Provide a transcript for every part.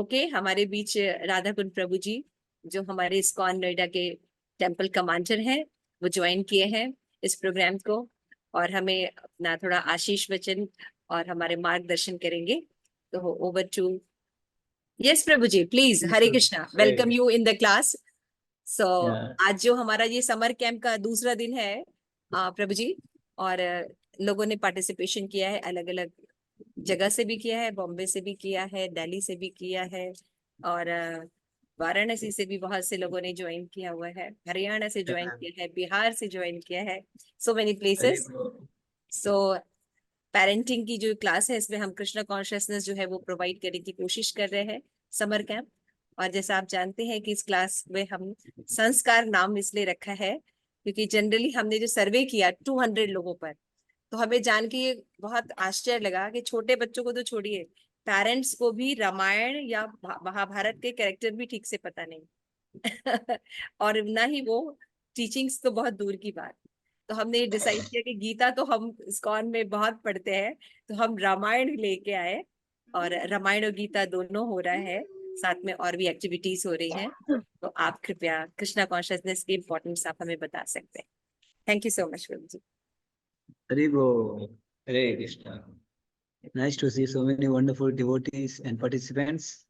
Okay, हमारे बीच राधा कुंड प्रभु जी, जो हमारे इस्कॉन नोएडा के टेम्पल कमांडर हैं, वो ज्वाइन किए हैं इस प्रोग्राम को और हमें अपना थोड़ा आशीष वचन और हमारे मार्गदर्शन करेंगे। तो over to yes Prabhu ji, please. Hare Krishna, welcome you in the class. So आज जो हमारा ये समर कैंप का दूसरा दिन है प्रभु जी, और लोगों ने पार्टिसिपेशन किया है, अलग अलग जगह से भी किया है, बॉम्बे से भी किया है, दिल्ली से भी किया है, और वाराणसी से भी बहुत से लोगों ने ज्वाइन किया हुआ है, हरियाणा से ज्वाइन किया है, बिहार से ज्वाइन किया है, सो मेनी प्लेसेस। सो पेरेंटिंग की जो क्लास है, इसमें हम कृष्णा कॉन्शियसनेस जो है वो प्रोवाइड करने की कोशिश कर रहे हैं, समर कैंप। और जैसा आप जानते हैं कि इस क्लास में हम संस्कार नाम इसलिए रखा है क्योंकि जनरली हमने जो सर्वे किया 200 लोगों पर, तो हमें जान के ये बहुत आश्चर्य लगा कि छोटे बच्चों को तो छोड़िए, पेरेंट्स को भी रामायण या महाभारत के कैरेक्टर भी ठीक से पता नहीं और ना ही वो टीचिंग्स, तो बहुत दूर की बात। तो हमने ये डिसाइड किया कि गीता तो हम इस्कॉन में बहुत पढ़ते हैं, तो हम रामायण लेके आए, और रामायण और गीता दोनों हो रहा है, साथ में और भी एक्टिविटीज हो रही हैं। तो आप कृपया कृष्णा कॉन्शियसनेस की इम्पोर्टेंस आप हमें बता सकते हैं। थैंक यू सो मच प्रभु जी। हरि बोल, हरे Krishna. Nice to see so many wonderful devotees and participants.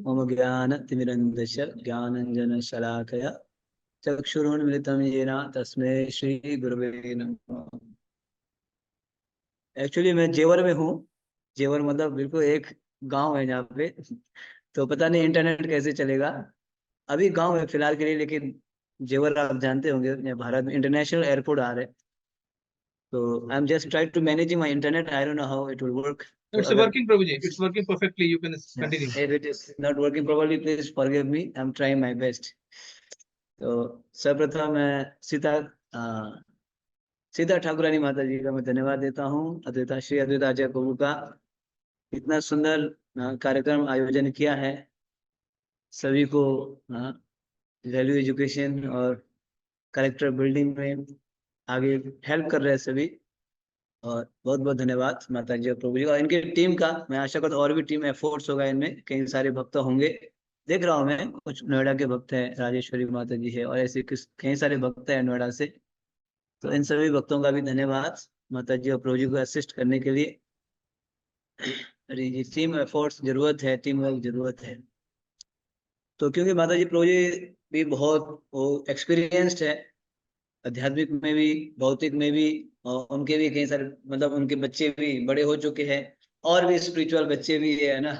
मम ज्ञानतिमिरन्धस्य ज्ञानञ्जनशलाकया चक्षुरुन्मिलितं येन तस्मै श्री गुरवे नमः। एक्चुअली मैं जेवर में हूँ। जेवर मतलब बिल्कुल एक गांव है यहाँ पे। तो पता नहीं इंटरनेट कैसे चलेगा। अभी गांव है फिलहाल के लिए, लेकिन जेवर आप जानते होंगे भारत में इंटरनेशनल एयरपोर्ट आ रहे हैं। तो I am just trying to managing my internet. I don't know how it will work. It's working, Prabhuji. It's working perfectly. You can continue. If it is not working properly, please forgive me. I'm trying my best. तो सर्वप्रथम मैं सीता ठाकुरानी माता जी का मैं धन्यवाद देता हूँ, अद्वैता श्री अद्वैता आचार्य प्रभु का इतना सुंदर कार्यक्रम आयोजन किया है। सभी को वैल्यू एजुकेशन और कैरेक्टर बिल्डिंग में आगे हेल्प कर रहे हैं सभी। और बहुत बहुत धन्यवाद माता जी और प्रभु जी और इनके टीम का। मैं आशा करता हूँ और भी टीम एफर्ट्स होगा, इनमें कई सारे भक्त होंगे। देख रहा हूँ मैं कुछ नोएडा के भक्त हैं, राजेश्वरी माता जी है, और ऐसे कई सारे भक्त हैं नोएडा से। तो इन सभी भक्तों का भी धन्यवाद माता जी और प्रभु जी को असिस्ट करने के लिए। अरे जी, टीम एफर्ट्स जरूरत है, टीम वर्क जरूरत है। तो क्योंकि माता जी प्रभु जी भी बहुत वो एक्सपीरियंस्ड है, आध्यात्मिक में भी भौतिक में भी, और उनके भी कई सारे मतलब उनके बच्चे भी बड़े हो चुके हैं और भी स्पिरिचुअल बच्चे भी है ना।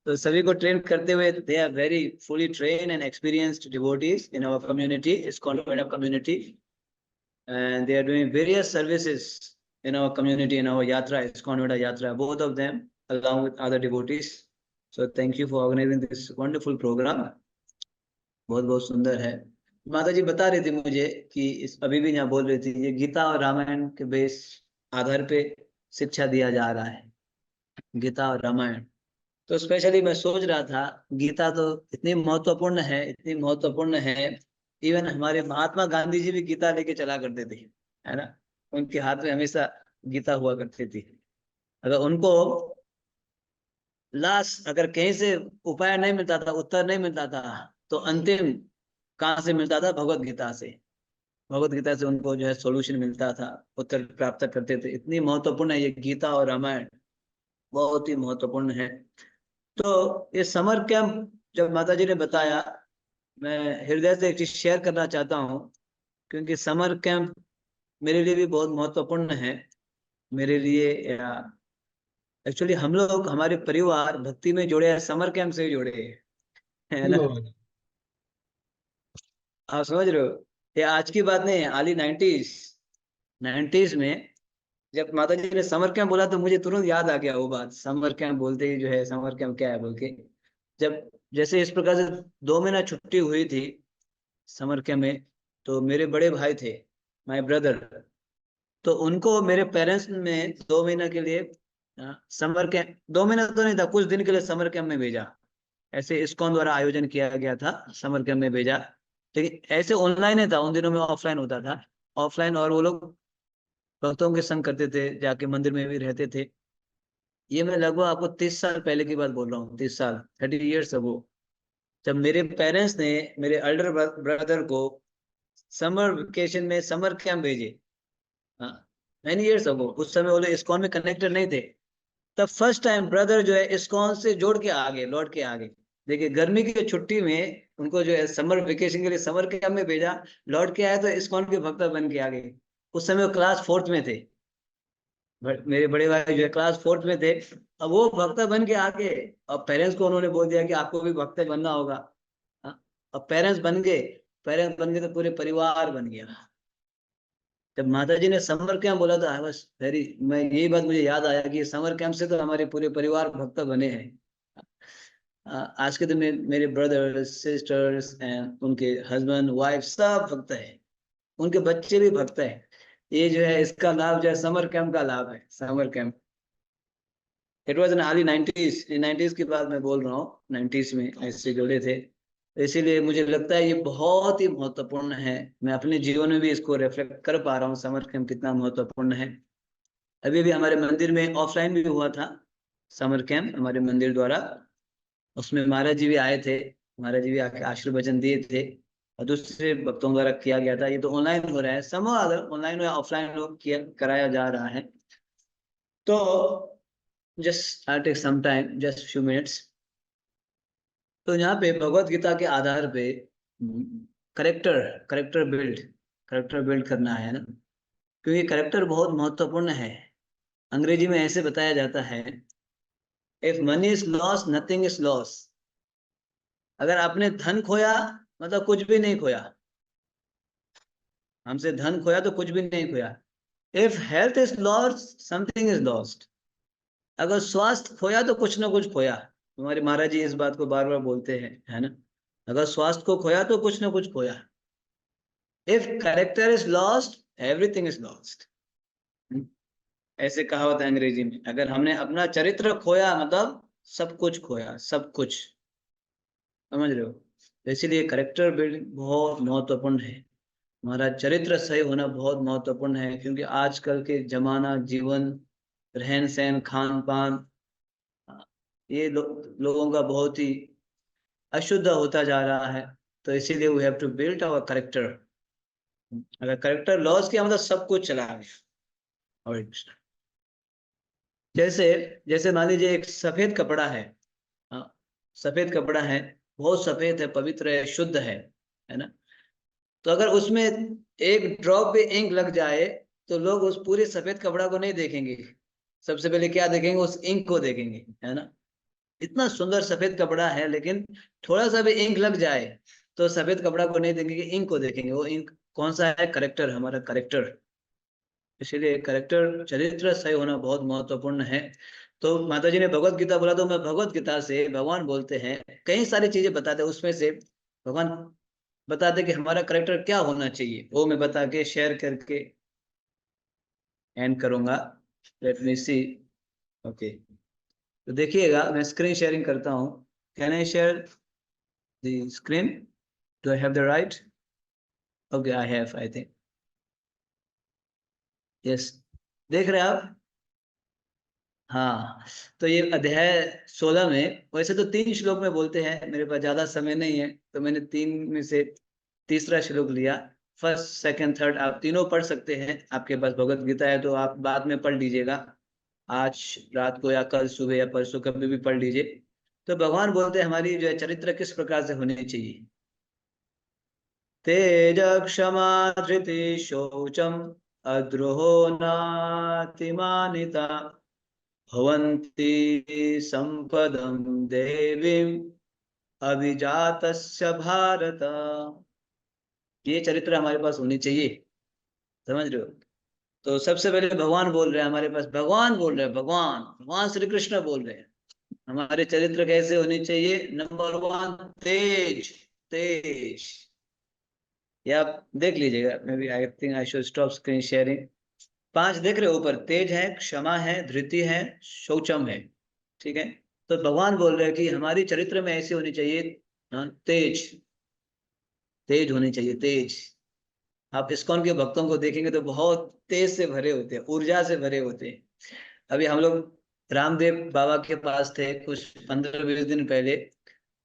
तो सभी को ट्रेन करते हुए they are very fully train and experienced devotees in our community, ISKCON community, and they are doing various services in our community, in our yatra, ISKCON yatra, both of them along with other devotees. So thank you for organizing this wonderful program. बहुत बहुत सुंदर है। माता जी बता रही थी मुझे कि इस अभी भी यहाँ बोल रही थी, ये गीता और रामायण के बेस आधार पे शिक्षा दिया जा रहा है, गीता और रामायण। तो स्पेशली मैं सोच रहा था, गीता तो इतनी महत्वपूर्ण है, इतनी महत्वपूर्ण है, इवन हमारे महात्मा गांधी जी भी गीता लेके चला करते थे, है ना। उनके हाथ में हमेशा गीता हुआ करती थी। अगर उनको लास्ट अगर कहीं से उपाय नहीं मिलता था, उत्तर नहीं मिलता था, तो अंतिम कहाँ से मिलता था? भगवत गीता से। भगवत गीता से उनको जो है सॉल्यूशन मिलता था, उत्तर प्राप्त करते थे। इतनी महत्वपूर्ण है ये गीता और रामायण, बहुत ही महत्वपूर्ण है। तो ये समर कैंप जब माता जी ने बताया, मैं हृदय से एक चीज शेयर करना चाहता हूँ, क्योंकि समर कैंप मेरे लिए भी बहुत महत्वपूर्ण है। मेरे लिए एक्चुअली हम लोग, हमारे परिवार भक्ति में जुड़े हैं, समर कैंप से ही जुड़े हैं, है ना। आप समझ रहे हो, ये आज की बात नहीं है, हाल ही 90s में जब माता जी ने समर कैंप बोला तो मुझे तुरंत याद आ गया वो बात। समर कैंप बोलते ही जो है समर कैंप क्या है बोल के, जब जैसे इस प्रकार से 2 महीना छुट्टी हुई थी समर कैंप में, तो मेरे बड़े भाई थे, माय ब्रदर, तो उनको मेरे पेरेंट्स में 2 महीना के लिए समर कैंप, 2 महीना तो नहीं था, कुछ दिन के लिए समर कैंप में भेजा। ऐसे इस्कॉन द्वारा आयोजन किया गया था, समर कैंप में भेजा। लेकिन ऐसे ऑनलाइन ही था, उन दिनों में ऑफलाइन होता था, ऑफलाइन। और वो लोग भक्तों के संग करते थे, जाके मंदिर में भी रहते थे। ये मैं लगभग आपको 30 साल पहले की बात बोल रहा हूँ, 30 साल, 30 years अगो, जब मेरे पेरेंट्स ने मेरे एल्डर ब्रदर को समर वेकेशन में समर कैंप भेजे। हाँ, मैनी ईयर्स अगो, उस समय वो लोग इस्कॉन में कनेक्टेड नहीं थे। तब फर्स्ट टाइम ब्रदर जो है इस्कॉन से जोड़ के आगे, लौट के आगे। देखिए गर्मी की छुट्टी में उनको जो है समर वेकेशन के लिए समर कैंप में भेजा, लौट के आए तो इस्कॉन के भक्त बन के आगे। उस समय वो क्लास 4th में थे, मेरे बड़े भाई जो है क्लास 4th में थे। अब वो भक्त बन के आगे, अब पेरेंट्स को उन्होंने बोल दिया कि आपको भी भक्त बनना होगा। हाँ, अब पेरेंट्स बन गए, पेरेंट्स बन गए तो पूरे परिवार बन गया। जब माता जी ने समर कैंप बोला था, बस वेरी, मैं यही बात मुझे याद आया कि समर कैंप से तो हमारे पूरे परिवार भक्त बने हैं। आज के दिन में मेरे ब्रदर्स सिस्टर्स एंड उनके हस्बैंड वाइफ सब भक्त हैं, उनके बच्चे भी भक्त हैं। ये जो है इसका लाभ जो है समर कैंप का लाभ है, summer camp. It was in early 90s, 90s की बात मैं बोल रहा हूँ, 90s में ऐसे जुड़े थे। तो इसीलिए मुझे लगता है ये बहुत ही महत्वपूर्ण है। मैं अपने जीवन में भी इसको रिफ्लेक्ट कर पा रहा हूँ, समर कैंप कितना महत्वपूर्ण है। अभी भी हमारे मंदिर में ऑफलाइन भी हुआ था समर कैंप हमारे मंदिर द्वारा। उसमें महाराज जी भी आए थे, महाराज जी भी आके आशीर्वचन दिए थे, और दूसरे भक्तों द्वारा किया गया था। ये तो ऑनलाइन हो रहा है, समूह अगर ऑनलाइन या ऑफलाइन किया कराया जा रहा है। तो just I take some time, just few minutes. तो यहाँ पे भगवत गीता के आधार पे करेक्टर करेक्टर बिल्ड करना है ना, क्योंकि करेक्टर बहुत महत्वपूर्ण है। अंग्रेजी में ऐसे बताया जाता है, if money is loss nothing is loss. अगर आपने धन खोया मतलब कुछ भी नहीं खोया, हमसे धन खोया तो कुछ भी नहीं खोया। If health is lost something is lost. अगर स्वास्थ्य खोया तो कुछ ना कुछ खोया। हमारे महाराज जी इस बात को बार बार बोलते हैं, है ना, अगर स्वास्थ्य को खोया तो कुछ ना कुछ खोया। If character is lost everything is lost. ऐसे कहावत है अंग्रेजी में, अगर हमने अपना चरित्र खोया मतलब सब कुछ खोया, सब कुछ। समझ रहे हो? तो इसीलिए करेक्टर बिल्डिंग बहुत महत्वपूर्ण है। हमारा चरित्र सही होना बहुत महत्वपूर्ण है, क्योंकि आजकल के जमाना, जीवन, रहन सहन, खान पान, ये लोगों का बहुत ही अशुद्ध होता जा रहा है। तो इसीलिए we have to build our character. अगर करेक्टर लॉस किया मतलब सब कुछ चला गया। और जैसे जैसे मान लीजिए एक सफेद कपड़ा है, हाँ, सफेद कपड़ा है, बहुत सफेद है, पवित्र है, शुद्ध है ना। तो अगर उसमें एक ड्रॉप भी इंक लग जाए तो लोग उस पूरे सफेद कपड़ा को नहीं देखेंगे, सबसे पहले क्या देखेंगे? उस इंक को देखेंगे, है ना। इतना सुंदर सफेद कपड़ा है, लेकिन थोड़ा सा भी इंक लग जाए तो सफेद कपड़ा को नहीं देखेंगे, इंक को देखेंगे। वो इंक कौन सा है? करेक्टर, हमारा करेक्टर। इसीलिए करेक्टर, चरित्र सही होना बहुत महत्वपूर्ण है। तो माता जी ने भगवत गीता बोला, तो मैं भगवत गीता से, भगवान बोलते हैं कई सारी चीजें बताते हैं, उसमें से भगवान बताते कि हमारा करेक्टर क्या होना चाहिए, वो मैं बता के शेयर करके एंड करूंगा। लेट मी सी। ओके, तो देखिएगा मैं स्क्रीन शेयरिंग करता हूँ। Can I share the screen? Do I have the right? Okay, I have, I think, yes. देख रहे हैं आप? हाँ, तो ये अध्याय 16 में, वैसे तो 3 श्लोक में बोलते हैं, मेरे पास ज्यादा समय नहीं है तो मैंने 3 में से तीसरा श्लोक लिया। फर्स्ट सेकंड थर्ड आप तीनों पढ़ सकते हैं, आपके पास भगवत गीता है तो आप बाद में पढ़ लीजिएगा, आज रात को या कल सुबह या परसों कभी भी पढ़ लीजिए। तो भगवान बोलते हैं हमारी जो है चरित्र किस प्रकार से होनी चाहिए। तेज क्षमा धृति शौचम अद्रोहो नातिमानिता भवन्ति संपदं देवीं अभिजातस्य भारत। ये चरित्र हमारे पास होनी चाहिए, समझ रहे हो? तो सबसे पहले भगवान बोल रहे हैं हमारे पास, भगवान बोल रहे हैं, भगवान भगवान श्री कृष्ण बोल रहे हैं हमारे चरित्र कैसे होनी चाहिए। नंबर 1, तेज। तेज, ये आप देख लीजिएगा, maybe I think I should stop screen sharing. 5 देख रहे हो ऊपर? तेज है, क्षमा है, धृति है, शौचम है, ठीक है। तो भगवान बोल रहे हैं कि हमारी चरित्र में ऐसी होनी चाहिए, हाँ, तेज, तेज होनी चाहिए, तेज। आप इस्कॉन के भक्तों को देखेंगे तो बहुत तेज से भरे होते हैं, ऊर्जा से भरे होते हैं। अभी हम लोग रामदेव बाबा के पास थे कुछ 15-20 दिन पहले।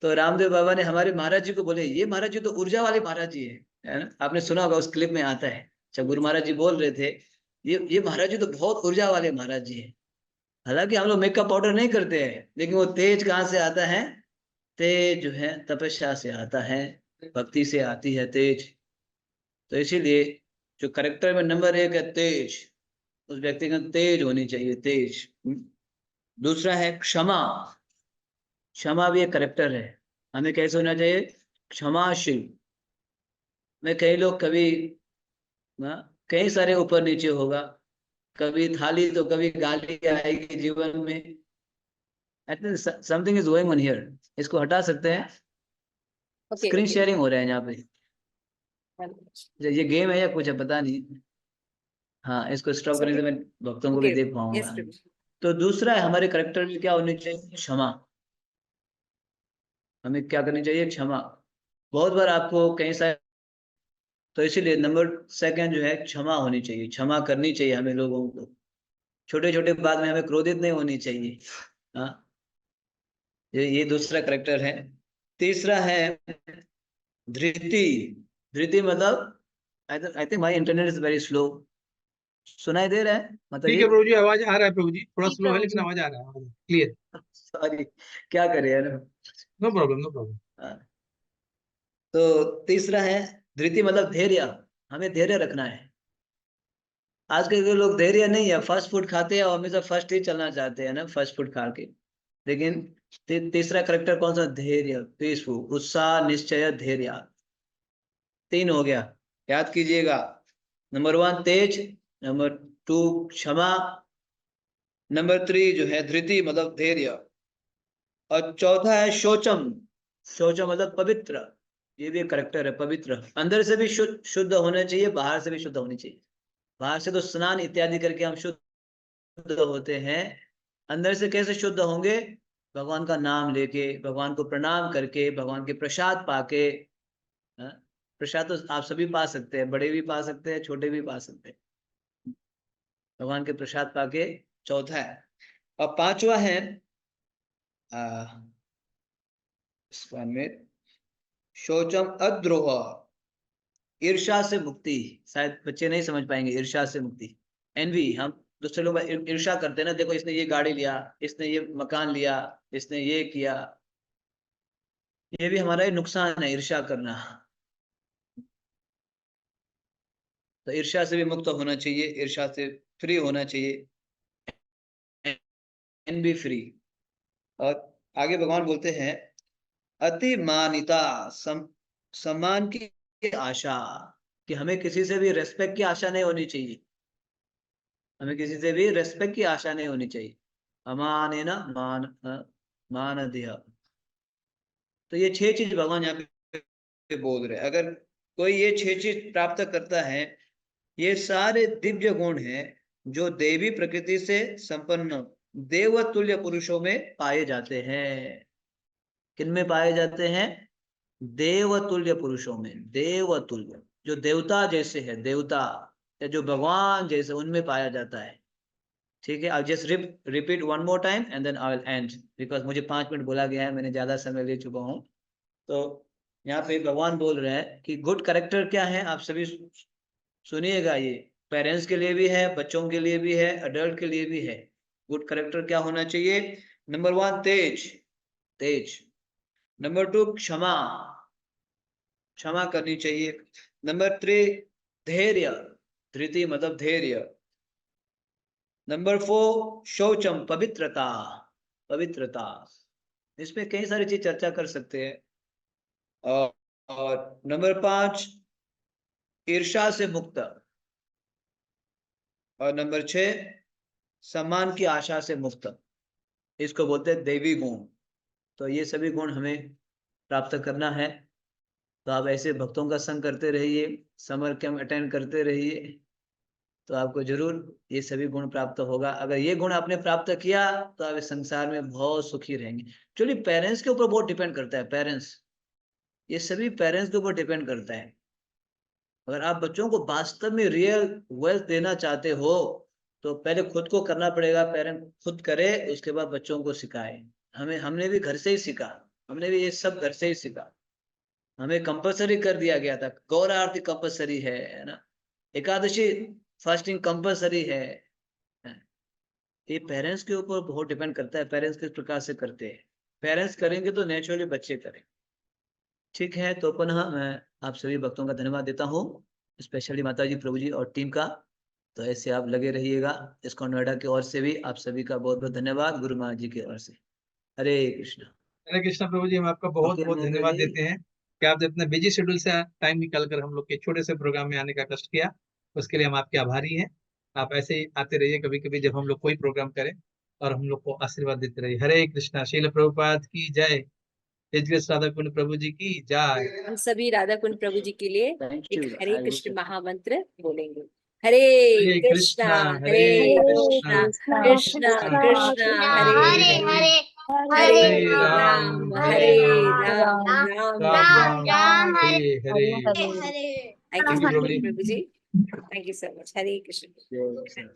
तो रामदेव बाबा ने हमारे महाराज जी को बोले, ये महाराज जी तो ऊर्जा वाले महाराज जी है ना? आपने सुना होगा, उस क्लिप में आता है जब गुरु महाराज जी बोल रहे थे, ये महाराज जी तो बहुत ऊर्जा वाले महाराज जी है। हालांकि हम लोग मेकअप पाउडर नहीं करते हैं, लेकिन वो तेज कहाँ से आता है? तेज जो है तपस्या से आता है, भक्ति से आती है तेज। तो इसीलिए जो करेक्टर में नंबर 1 है तेज, उस व्यक्ति का तेज होनी चाहिए, तेज। दूसरा है क्षमा। क्षमा भी एक करेक्टर है। हमें कैसे होना चाहिए? क्षमाशील। में कई लोग कभी कई सारे ऊपर नीचे होगा, कभी थाली तो कभी गाली आएगी जीवन में। Something is going on here. इसको हटा सकते हैं? Okay screen okay. शेयरिंग हो रहा है यहाँ पे। ये गेम है या कुछ है पता नहीं। हाँ, इसको स्टॉप करने से मैं भक्तों को भी ओके देख यस पाऊंगा। प्रभु। तो दूसरा है, हमारे करेक्टर में क्या होनी चाहिए? क्षमा। हमें क्या करनी चाहिए? क्षमा। बहुत बार आपको कहीं सारे, तो इसीलिए नंबर 2 जो है क्षमा होनी चाहिए, क्षमा करनी चाहिए हमें लोगों को। छोटे छोटे बात में हमें क्रोधित नहीं होनी चाहिए। हाँ, ये दूसरा करेक्टर है। तीसरा है धृति। धृति मतलब, I think my internet is very slow. सुनाई दे रहा है मतलब ठीक ये? है प्रभु जी, आवाज आ रहा है प्रभु जी, थोड़ा ठीक स्लो है प्रभु लेकिन जी। आवाज आ रहा है, क्लियर। सॉरी, क्या करें यार। No problem, no problem. हाँ, तो तीसरा है धृति मतलब धैर्य। हमें धैर्य रखना है। आजकल के लोग धैर्य नहीं है, फास्ट फूड खाते हैं और हमेशा फर्स्ट ही चलना चाहते हैं ना, फास्ट फूड खा के। लेकिन तीसरा करेक्टर कौन सा? धैर्य, पीसफुल, उत्साह, निश्चय, धैर्य। 3 हो गया, याद कीजिएगा। नंबर 1 तेज, नंबर 2 क्षमा, नंबर 3 जो है धृति मतलब धैर्य, और चौथा है शौचम। शौचम मतलब पवित्र। ये भी एक करेक्टर है, पवित्र। अंदर से भी शुद्ध होना चाहिए, बाहर से भी शुद्ध होनी चाहिए। बाहर से तो स्नान इत्यादि करके हम शुद्ध होते हैं, अंदर से कैसे शुद्ध होंगे? भगवान का नाम लेके, भगवान को प्रणाम करके, भगवान के प्रसाद पाके। हाँ? प्रसाद तो आप सभी पा सकते हैं, बड़े भी पा सकते हैं, छोटे भी पा सकते हैं। भगवान के प्रसाद पाके, चौथा है। और 5वां है में शौचम अद्रोह, ईर्ष्या से मुक्ति। शायद बच्चे नहीं समझ पाएंगे, ईर्ष्या से मुक्ति। एनवी, हम दूसरे लोग ईर्ष्या करते हैं ना, देखो इसने ये गाड़ी लिया, इसने ये मकान लिया, इसने ये किया। ये भी हमारा नुकसान है, ईर्ष्या करना। तो ईर्ष्या से भी मुक्त होना चाहिए, ईर्ष्या से फ्री होना चाहिए, एनवी फ्री। और आगे भगवान बोलते हैं अति मानिता, सम्मान की आशा। कि हमें किसी से भी रेस्पेक्ट की आशा नहीं होनी चाहिए। हमें किसी से भी रेस्पेक्ट की आशा नहीं होनी चाहिए। अमानेन मान मानदेय। तो ये 6 चीज भगवान यहाँ पे बोल रहे हैं। अगर कोई ये 6 चीज प्राप्त करता है, ये सारे दिव्य गुण हैं जो देवी प्रकृति से संपन्न देवतुल्य पुरुषों में पाए जाते हैं। किन में पाए जाते हैं? देवतुल्य पुरुषों में। देवतुल्य जो देवता जैसे है, देवता या जो भगवान जैसे, उनमें पाया जाता है। ठीक है, I just repeat one more time and then I will end, because मुझे 5 मिनट बोला गया है, मैंने ज्यादा समय ले चुका हूँ। तो यहाँ पे भगवान बोल रहे हैं कि गुड कैरेक्टर क्या है, आप सभी सुनिएगा। ये पेरेंट्स के लिए भी है, बच्चों के लिए भी है, अडल्ट के लिए भी है। गुड कैरेक्टर क्या होना चाहिए? नंबर 1 तेज, तेज। नंबर 2 क्षमा, क्षमा करनी चाहिए। नंबर 3 धैर्य, धृति मतलब धैर्य। नंबर 4 शौचम, पवित्रता, पवित्रता। इसमें कई सारी चीज चर्चा कर सकते हैं। और नंबर 5 ईर्ष्या से मुक्त। और नंबर 6 सम्मान की आशा से मुक्त। इसको बोलते हैं देवी गुण। तो ये सभी गुण हमें प्राप्त करना है। तो आप ऐसे भक्तों का संग करते रहिए, समर कैंप अटेंड करते रहिए, तो आपको जरूर ये सभी गुण प्राप्त होगा। अगर ये गुण आपने प्राप्त किया तो आप इस संसार में बहुत सुखी रहेंगे। एक्चुअली पेरेंट्स के ऊपर बहुत डिपेंड करता है, पेरेंट्स, ये सभी पेरेंट्स के ऊपर डिपेंड करता है। अगर आप बच्चों को वास्तव में रियल वेल्थ देना चाहते हो, तो पहले खुद को करना पड़ेगा, पेरेंट खुद करे, उसके बाद बच्चों को सिखाए। हमने भी घर से ही सीखा, हमने भी ये सब घर से ही सीखा। हमें कंपलसरी कर दिया गया था, गौर आरती कंपलसरी है ना, एकादशी फास्टिंग कंपलसरी है। ये पेरेंट्स के ऊपर बहुत डिपेंड करता है, पेरेंट्स किस प्रकार से करते हैं। पेरेंट्स करेंगे तो नेचुरली बच्चे करेंगे। ठीक है, तो पुनः मैं आप सभी भक्तों का धन्यवाद देता हूँ, स्पेशली माता जी, प्रभु जी और टीम का। तो ऐसे आप लगे रहिएगा। इस्कॉन नोएडा की ओर से भी आप सभी का बहुत बहुत धन्यवाद, गुरु महाराज जी की ओर से। हरे कृष्णा। हरे कृष्णा प्रभु जी, हम आपका बहुत ओके बहुत महेंद्र धन्यवाद जी। देते हैं कि आपने इतने बिजी शेड्यूल से टाइम निकाल कर हम लोग के छोटे से प्रोग्राम में आने का कष्ट किया। उसके लिए हम आपके आभारी हैं। आप ऐसे ही आते रहिए कभी कभी जब हम लोग कोई प्रोग्राम करें, और हम लोग को आशीर्वाद देते रहिए। हरे कृष्णा। श्रील प्रभुपाद की जय। तेजगस राधा कुंड प्रभु जी की जय। हम सभी राधा कुंड प्रभु जी के लिए थैंक एक you. Hare I Krishna will. महामंत्र बोलेंगे। Hare Hare Krishna Krishna. Hare Hare Krishna Krishna. Krishna Krishna Hare Hare Hare Hare Hare Ram Ram Hare Hare Ram Ram Ram Ram Ram Ram Hare Hare. Thank you thank you so Prabhu much ji. Prabhu ji, thank you so much. Hare Krishna. जय कृष्ण।